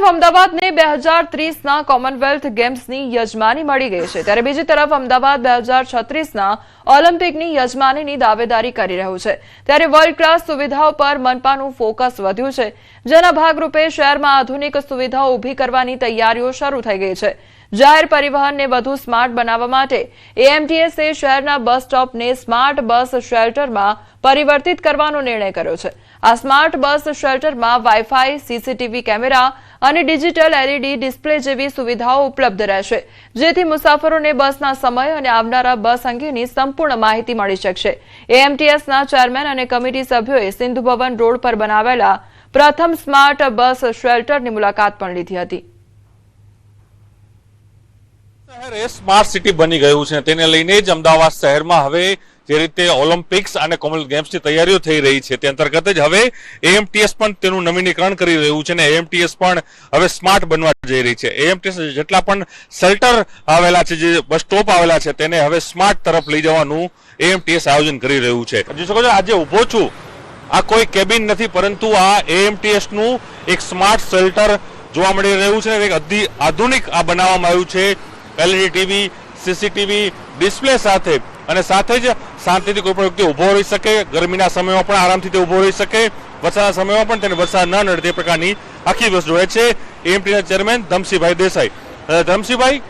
તરફ અમદાવાદને 2030ના કોમનવેલ્થ ગેમ્સની યજમાની મળી ગઈ છે, ત્યારે બીજી તરફ અમદાવાદ 2036ના ઓલિમ્પિકની યજમાનીની દાવેદારી કરી રહ્યું છે। ત્યારે વર્લ્ડ ક્લાસ સુવિધાઓ પર મનપાનું ફોકસ વધ્યું છે, જેના ભાગરૂપે શહેરમાં આધુનિક સુવિધાઓ ઊભી કરવાની તૈયારીઓ શરૂ થઈ ગઈ છે। જાહેર પરિવહનને વધુ સ્માર્ટ બનાવવા માટે એએમટીએસે શહેરના બસ સ્ટોપને સ્માર્ટ બસ શેલ્ટરમાં પરિવર્તિત કરવાનો નિર્ણય કર્યો છે। આ સ્માર્ટ બસ શેલ્ટરમાં વાઈફાઈ, સીસીટીવી કેમેરા અને ડિજિટલ એલઈડી ડિસ્પ્લે જેવી સુવિધાઓ ઉપલબ્ધ રહેશે, જેથી મુસાફરોને બસના સમય અને આવનારા બસ અંગેની સંપૂર્ણ માહિતી મળી શકશે। એએમટીએસના ચેરમેન અને કમિટી સભ્યોએ સિંધુ ભવન રોડ પર બનાવેલા પ્રથમ સ્માર્ટ બસ શેલ્ટરની મુલાકાત પણ લીધી હતી। શહેર એ સ્માર્ટ સિટી બની ગયું છે, તેને લઈને જ અમદાવાદ શહેરમાં હવે જે રીતે ઓલિમ્પિક્સ અને કોમનવેલ્થ ગેમ્સની તૈયારીઓ થઈ રહી છે તે અંતર્ગત જ હવે એએમટીએસ પણ તેનું નવીનીકરણ કરી રહ્યું છે અને એએમટીએસ પણ હવે સ્માર્ટ બનવા જઈ રહી છે। એએમટીએસ જેટલા પણ શેલ્ટર આવેલા છે, જે બસ સ્ટોપ આવેલા છે, તેને હવે સ્માર્ટ તરફ લઈ જવાનું એએમટીએસ આયોજન કરી રહ્યું છે। જોઈ શકો છો આજે ઊભો છું, આ કોઈ કેબિન નથી, પરંતુ આ એએમટીએસ નું એક સ્માર્ટ શેલ્ટર જોવા મળી રહ્યું છે। એક આધુનિક આ બનાવવામાં આવ્યું છે, એલઈડી ટીવી, સીસીટીવી ડિસ્પ્લે સાથે, અને સાથે જ શાંતિથી કોઈ પણ વ્યક્તિ ઉભો રહી શકે, ગરમીના સમયમાં પણ આરામથી તે ઉભો રહી શકે, વરસાદના સમયમાં પણ તેને વરસાદ ન નડે તે પ્રકારની આખી વસ્તુ હોય છે। એએમટીના ચેરમેન ધમસિંહભાઈ દેસાઈ, ધમસિંહભાઈ,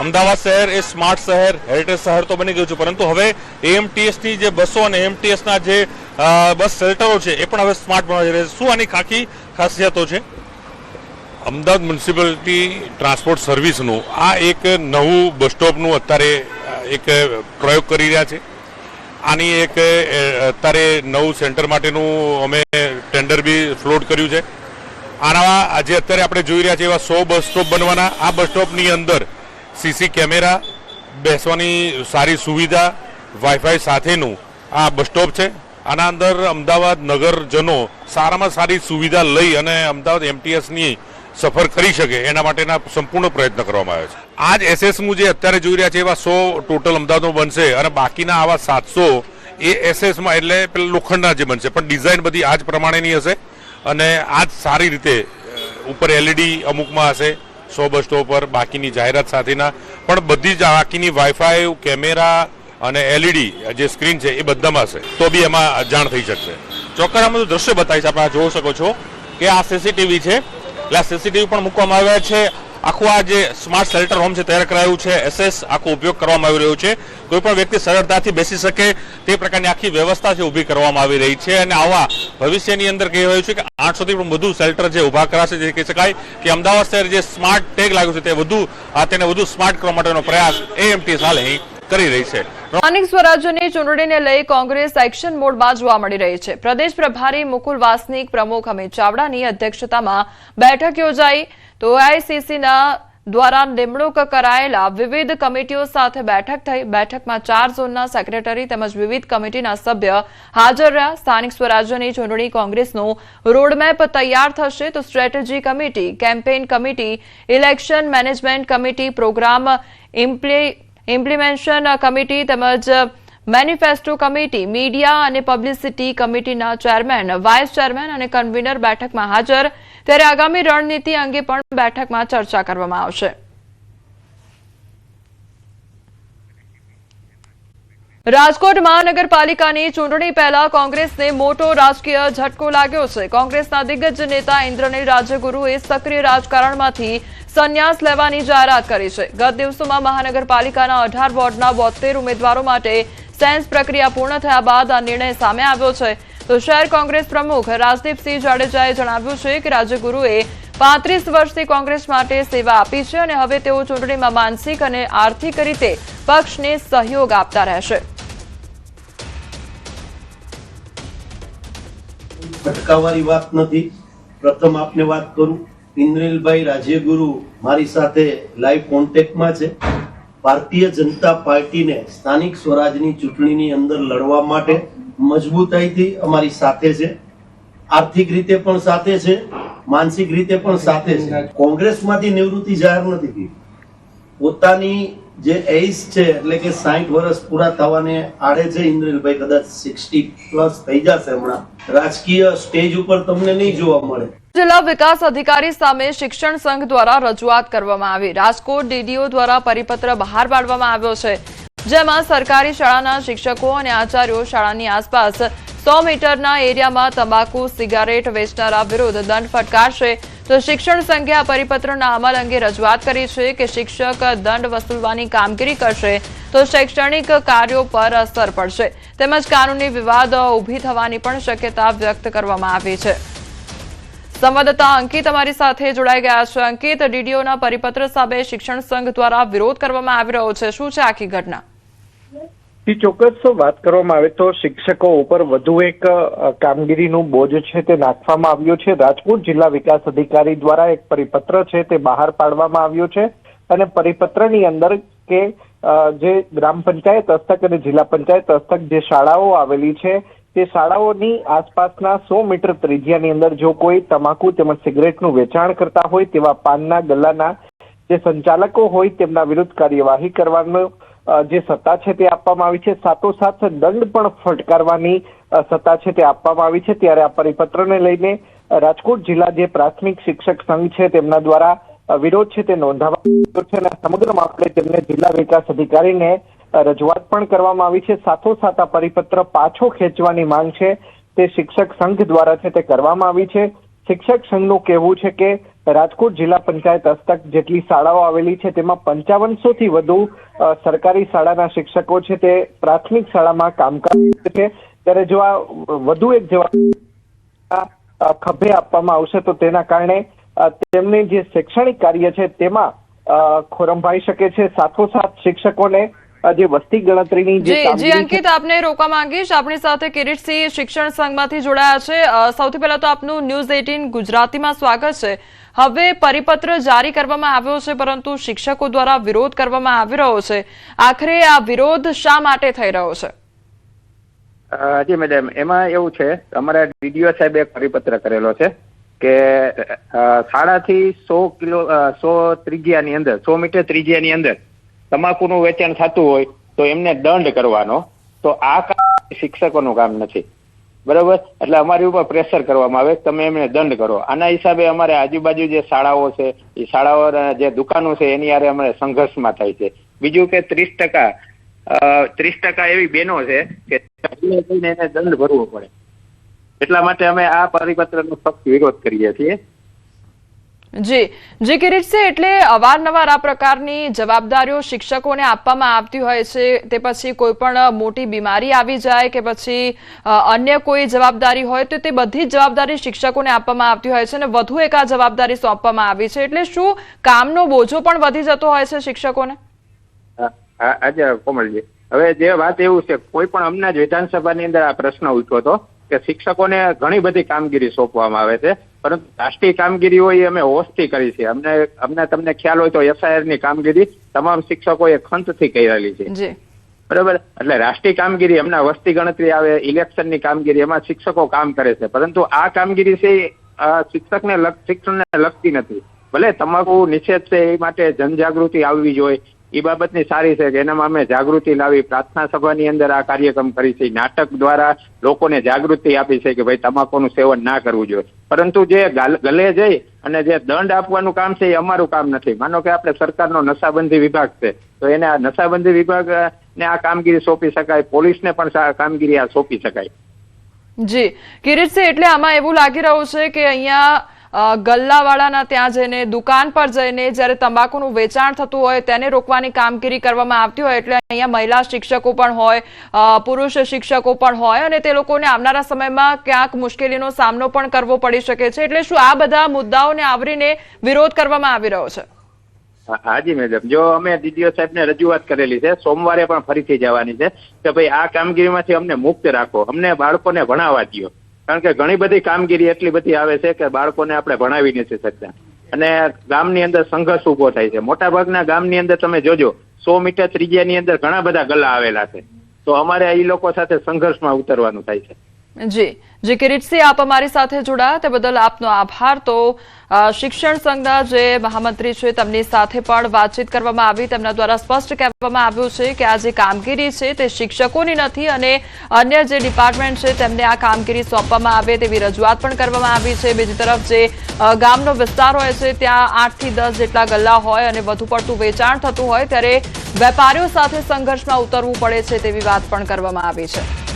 અમદાવાદ શહેર એ સ્માર્ટ શહેર, હેરિટેજ શહેર તો બની ગયું છે, પરંતુ હવે એએમટીએસની જે બસો અને એએમટીએસના જે બસ શેલ્ટરો છે એ પણ હવે સ્માર્ટ બનવા જઈ રહ્યા છે। શું આની ખાખી ખાસિયતો છે? અમદાવાદ મ્યુનિસિપાલિટી ટ્રાન્સપોર્ટ સર્વિસનું આ એક નવું બસ સ્ટોપનું અત્યારે એક પ્રયોગ કરી રહ્યા છે। આની એક અત્યારે નવું સેન્ટર માટેનું અમે ટેન્ડર બી ફ્લોટ કર્યું છે। આના આજે અત્યારે આપણે જોઈ રહ્યા છીએ એવા 100 બસ સ્ટોપ બનવાના। આ બસ સ્ટોપની અંદર સીસી કેમેરા, બેસવાની સારી સુવિધા, વાઈફાઈ સાથેનું આ બસ સ્ટોપ છે। આના અંદર અમદાવાદ નગરજનો સારામાં સારી સુવિધા લઈ અને અમદાવાદ એમટીએસની સફર કરી શકે એના માટેના સંપૂર્ણ પ્રયત્ન કરવામાં આવ્યો છે। આ જ એસએસનું જે અત્યારે જોઈ રહ્યા છે એવા 100 ટોટલ અમદાવાદમાં બનશે અને બાકીના આવા 700 એ એસએસમાં એટલે પેલા લોખંડના જે બનશે, પણ ડિઝાઇન બધી આ જ પ્રમાણેની હશે અને આ જ સારી રીતે ઉપર એલઈડી અમુકમાં હશે 100 બસ સ્ટોપ પર, બાકીની જાહેરાત સાથેના પણ બધી જ બાકીની વાઈફાઈ, કેમેરા અને એલઈડી જે સ્ક્રીન છે એ બધામાં હશે, તો બી એમાં જાણ થઈ શકશે। ચોક્કસ આમાં દ્રશ્ય બતાવીશ, આપણે જોઈ શકો છો કે આ સીસીટીવી છે, એટલે સીસીટીવી પણ મૂકવામાં આવ્યા છે। આખું આ જે સ્માર્ટ શેલ્ટર હોમ છે તૈયાર કરાયું છે, એસએસ આખો ઉપયોગ કરવામાં આવી રહ્યો છે, કોઈ પણ વ્યક્તિ સરળતાથી બેસી શકે તે પ્રકારની આખી વ્યવસ્થા છે ઊભી કરવામાં આવી રહી છે। અને આવા ભવિષ્યની અંદર કહી રહ્યું છે કે 800થી પણ વધુ શેલ્ટર જે ઊભા કરાશે, જે કહી શકાય કે અમદાવાદ શહેર જે સ્માર્ટ ટેગ લાગ્યું છે તેને વધુ સ્માર્ટ કરવા માટેનો પ્રયાસ એએમટીએસ હાલ અહીં કરી રહી છે। સ્થાનિક સ્વરાજ્યની ચૂંટણીને લઈ કોંગ્રેસ એક્શન મોડમાં જોવા મળી રહી છે। પ્રદેશ પ્રભારી મુકુલ વાસનિક, પ્રમુખ અમિત ચાવડાની અધ્યક્ષતામાં બેઠક યોજાઈ, તો એઆઈસીસીના દ્વારા નિમણૂક કરાયેલા વિવિધ કમિટીઓ સાથે બેઠક થઈ। બેઠકમાં 4 ઝોનના સેક્રેટરી તેમજ વિવિધ કમિટીના સભ્ય હાજર રહ્યા। સ્થાનિક સ્વરાજ્યની ચૂંટણી કોંગ્રેસનું રોડમેપ તૈયાર થશે, તો strategy committee, campaign committee, election management committee, programme implementation committee તેમજ મેનિફેસ્ટો કમિટી, મીડિયા અને પબ્લિસિટી કમિટીના ચેરમેન, વાઇસ ચેરમેન અને કન્વીનર બેઠકમાં હાજર। ત્યારે આગામી રણનીતિ અંગે પણ બેઠકમાં ચર્ચા કરવામાં આવશે। રાજકોટ મહાનગરપાલિકાની ચૂંટણી પહેલા કોંગ્રેસને મોટો રાજકીય ઝટકો લાગ્યો છે। કોંગ્રેસના દિગ્ગજ નેતા ઇન્દ્રનીલ રાજ્યગુરુએ સક્રિય રાજકારણમાંથી સંન્યાસ લેવાની જાહેરાત કરી છે। ગત દિવસોમાં મહાનગરપાલિકાના 18 વોર્ડના 72 ઉમેદવારો માટે સેન્સ પ્રક્રિયા પૂર્ણ થયા બાદ આ નિર્ણય સામે આવ્યો છે। તો શહેર કોંગ્રેસ પ્રમુખ રાજદીપસિંહ જાડેજાએ જણાવ્યું છે કે રાજ્યગુરુએ 35 વર્ષથી કોંગ્રેસ માટે સેવા આપી છે અને હવે તેઓ ચૂંટણીમાં માનસિક અને આર્થિક રીતે પક્ષને સહયોગ આપતા રહેશે। ભટકાવાની વાત નથી, પ્રથમ આપને વાત કરું, ઇન્દ્રનીલભાઈ રાજ્યગુરુ મારી સાથે લાઈવ કોન્ટેક્ટમાં છે। ભારતીય જનતા પાર્ટીને સ્થાનિક સ્વરાજની ચૂંટણીની અંદર લડવા માટે મજબૂતાઈથી અમારી સાથે છે, આર્થિક રીતે પણ સાથે છે, માનસિક રીતે પણ સાથે છે। કોંગ્રેસમાંથી નિવૃત્તિ જાહેર નથી કરી, પોતાની જે એજ છે એટલે કે 60 વર્ષ પૂરા થવાને આડે છે ઇન્દ્રનીલભાઈ, કદાચ 60+ થઈ જશે હમણાં, રાજકીય સ્ટેજ ઉપર તમને નહીં જોવા મળે। જિલ્લા વિકાસ અધિકારી સામે શિક્ષણ સંઘ દ્વારા રજૂઆત કરવામાં આવી। રાજકોટ ડીડીઓ દ્વારા પરિપત્ર બહાર પાડવામાં આવ્યો છે, જેમાં સરકારી શાળાના શિક્ષકો અને આચાર્યો શાળાની આસપાસ 100 મીટરના એરિયામાં તમાકુ સિગારેટ વેચનારા વિરુદ્ધ દંડ ફટકારશે। તો શિક્ષણ સંઘે આ પરિપત્રના અમલ અંગે રજૂઆત કરી છે કે શિક્ષક દંડ વસૂલવાની કામગીરી કરશે તો શૈક્ષણિક કાર્યો પર અસર પડશે, તેમજ કાનૂની વિવાદ ઊભી થવાની પણ શક્યતા વ્યક્ત કરવામાં આવી છે। સંવાદદાતા અંકિત અમારી સાથે જોડાઈ ગયા છે। અંકિત, ડીડીઓના પરિપત્ર સામે શિક્ષણ સંઘ દ્વારા વિરોધ કરવામાં આવી રહ્યો છે, શું છે આખી ઘટના? ચોક્કસ વાત કરવામાં આવે તો શિક્ષકો ઉપર વધુ એક કામગીરીનું બોજ છે તે નાખવામાં આવ્યો છે। રાજકોટ જિલ્લા વિકાસ અધિકારી દ્વારા એક પરિપત્ર છે તે બહાર પાડવામાં આવ્યો છે અને પરિપત્રની અંદર કે જે ગ્રામ પંચાયત હસ્તક અને જિલ્લા પંચાયત હસ્તક જે શાળાઓ આવેલી છે તે શાળાઓની આસપાસના 100 મીટર ત્રિજ્યાની અંદર જો કોઈ તમાકુ તેમજ સિગરેટનું વેચાણ કરતા હોય તેવા પાનના ગલ્લાના જે સંચાલકો હોય તેમના વિરુદ્ધ કાર્યવાહી કરવાનો જે સત્તા છે તે આપવામાં આવી છે, સાથોસાથ દંડ પણ ફટકારવાની સત્તા છે તે આપવામાં આવી છે। ત્યારે આ પરિપત્રને લઈને રાજકોટ જિલ્લા જે પ્રાથમિક શિક્ષક સંઘ છે તેમના દ્વારા વિરોધ છે તે નોંધાવાયો છે અને સમગ્ર મામલે તેમને જિલ્લા વિકાસ અધિકારીને રજૂઆત પણ કરવામાં આવી છે। સાથોસાથ આ પરિપત્ર પાછો ખેંચવાની માંગ છે તે શિક્ષક સંઘ દ્વારા છે તે કરવામાં આવી છે। શિક્ષક સંઘનું કહેવું છે કે રાજકોટ જિલ્લા પંચાયત હસ્તક જેટલી શાળાઓ આવેલી છે તેમાં 5500 થી વધુ સરકારી શાળાના શિક્ષકો છે તે પ્રાથમિક શાળામાં કામકાજ કરે છે। ત્યારે જો આ વધુ એક જવાબ ખભે આપવામાં આવશે તો તેના કારણે તેમને જે શૈક્ષણિક કાર્ય છે તેમાં ખોરંભાઈ શકે છે। સાથોસાથ શિક્ષકોને જે વસ્તી ગણતરીની જી અંકિત, આપને રોકવા માંગીશ। આપણી સાથે કિરીટસિંહ શિક્ષણ સંઘમાંથી જોડાયા છે। સૌથી પહેલા તો આપનું ન્યૂઝ 18 ગુજરાતીમાં સ્વાગત છે। હવે પરિપત્ર જારી કરવામાં આવ્યો છે, પરંતુ શિક્ષકો દ્વારા વિરોધ કરવામાં આવી રહ્યો છે, આખરે આ વિરોધ શા માટે થઈ રહ્યો છે? જી મેડમ, એમાં એવું છે, અમારા ડીડીઓ સાહેબે એક પરિપત્ર કરેલો છે કે શાળાથી 100 ત્રિજ્યાની અંદર 100 મીટર ત્રિજ્યાની અંદર તમાકુનું વેચાણ થતું હોય તો એમને દંડ કરવાનો। તો આ કામ શિક્ષકોનું કામ નથી, બરોબર? એટલે અમારી ઉપર પ્રેશર કરવામાં આવે તમે એમને દંડ કરો। આના હિસાબે અમારે આજુબાજુ જે શાળાઓ છે એ શાળાઓના જે દુકાનો છે એની હારે અમારે સંઘર્ષમાં થાય છે। બીજું કે 30% એવી બહેનો છે કે એને દંડ ભરવો પડે, એટલા માટે અમે આ પરિપત્રનો સખ્ત વિરોધ કરીએ છીએ। જી કિરીટસિંહ, એટલે અવારનવાર આ પ્રકારની જવાબદારીઓ શિક્ષકોને આપવામાં આવતી હોય છે, તે પછી કોઈ પણ મોટી બીમારી આવી જાય કે પછી અન્ય કોઈ જવાબદારી હોય તો તે બધી જ જવાબદારી શિક્ષકોને આપવામાં આવતી હોય છે અને વધુ એક આ જવાબદારી સોંપવામાં આવી છે, એટલે શું કામનો બોજો પણ વધી જતો હોય છે શિક્ષકોને? આજે કોમલજી, હવે જે વાત એવું છે, કોઈ પણ હમણાં જ વિધાનસભાની અંદર આ પ્રશ્ન ઉઠ્યો હતો કે શિક્ષકોને ઘણી બધી કામગીરી સોંપવામાં આવે છે, પરંતુ રાષ્ટ્રીય કામગીરી હોય અમે હોશથી કરી છે। અમને તમને ખ્યાલ હોય તો SIR ની કામગીરી તમામ શિક્ષકોએ ખંતથી કરેલી છે, બરોબર? એટલે રાષ્ટ્રીય કામગીરી હમણાં વસ્તી ગણતરી આવે, ઇલેક્શનની કામગીરી, એમાં શિક્ષકો કામ કરે છે, પરંતુ આ કામગીરી છે શિક્ષણને લગતી નથી। ભલે તમાકુ નિષેધ છે એ માટે જનજાગૃતિ આવવી જોઈએ, એ બાબતની સારી છે કે એનામાં અમે જાગૃતિ લાવી, પ્રાર્થના સભાની અંદર આ કાર્યક્રમ કરી છે, નાટક દ્વારા લોકોને જાગૃતિ આપી છે કે ભાઈ તમાકુનું સેવન ના કરવું જોઈએ, પરંતુ જે ગલે જઈ અને જે દંડ આપવાનું કામ છે એ અમારું કામ નથી। માનો કે આપણે સરકારનો નશાબંધી વિભાગ છે તો એને આ નશાબંધી વિભાગને આ કામગીરી સોંપી શકાય, પોલીસને પણ કામગીરી આ સોંપી શકાય। જી કિરીટસિંહ, એટલે આમાં એવું લાગી રહ્યું છે કે અહીંયા ગલ્લાવાળાના ત્યાં જઈને, દુકાન પર જઈને જ્યારે તમાકુનું વેચાણ થતું હોય તેને રોકવાની કામગીરી કરવામાં આવતી હોય, એટલે અહીંયા મહિલા શિક્ષકો પણ હોય, પુરુષ શિક્ષકો પણ હોય અને તે લોકોને આવનારા સમયમાં ક્યાંક મુશ્કેલીનો સામનો પણ કરવો પડી શકે છે, એટલે શું આ બધા મુદ્દાઓને આવરીને વિરોધ કરવામાં આવી રહ્યો છે? હાજી મેડમ, જો અમે ડીડીઓ સાહેબને રજૂઆત કરેલી છે, સોમવારે પણ ફરીથી જવાની છે કે ભાઈ આ કામગીરીમાંથી અમને મુક્ત રાખો, અમને બાળકોને ભણાવવા દો, કારણ કે ઘણી બધી કામગીરી એટલી બધી આવે છે કે બાળકોને આપણે ભણાવી નથી શકતા અને ગામની અંદર સંઘર્ષ ઉભો થાય છે। મોટા ભાગના ગામની અંદર તમે જોજો 100 મીટર ત્રિજ્યાની અંદર ઘણા બધા ગલ્લા આવેલા છે, તો અમારે એ લોકો સાથે સંઘર્ષમાં ઉતરવાનું થાય છે। જી કિરીટસિંહ, આપ અમારી સાથે જોડાયા તે બદલ આપનો આભાર. તો શિક્ષણ સંઘના જે મહામંત્રી છે તેમની સાથે પણ વાતચીત કરવામાં આવી. તેમના દ્વારા સ્પષ્ટ કહેવામાં આવ્યું છે કે આ જે કામગીરી છે તે શિક્ષકોની નથી અને અન્ય જે ડિપાર્ટમેન્ટ છે તેમને આ કામગીરી સોંપવામાં આવે તેવી રજૂઆત પણ કરવામાં આવી છે. બીજી તરફ જે ગામનો વિસ્તાર હોય છે ત્યાં 8 થી 10 જેટલા ગલ્લા હોય અને વધુ પડતું વેચાણ થતું હોય ત્યારે વેપારીઓ સાથે સંઘર્ષમાં ઉતરવું પડે છે તેવી વાત પણ કરવામાં આવી છે.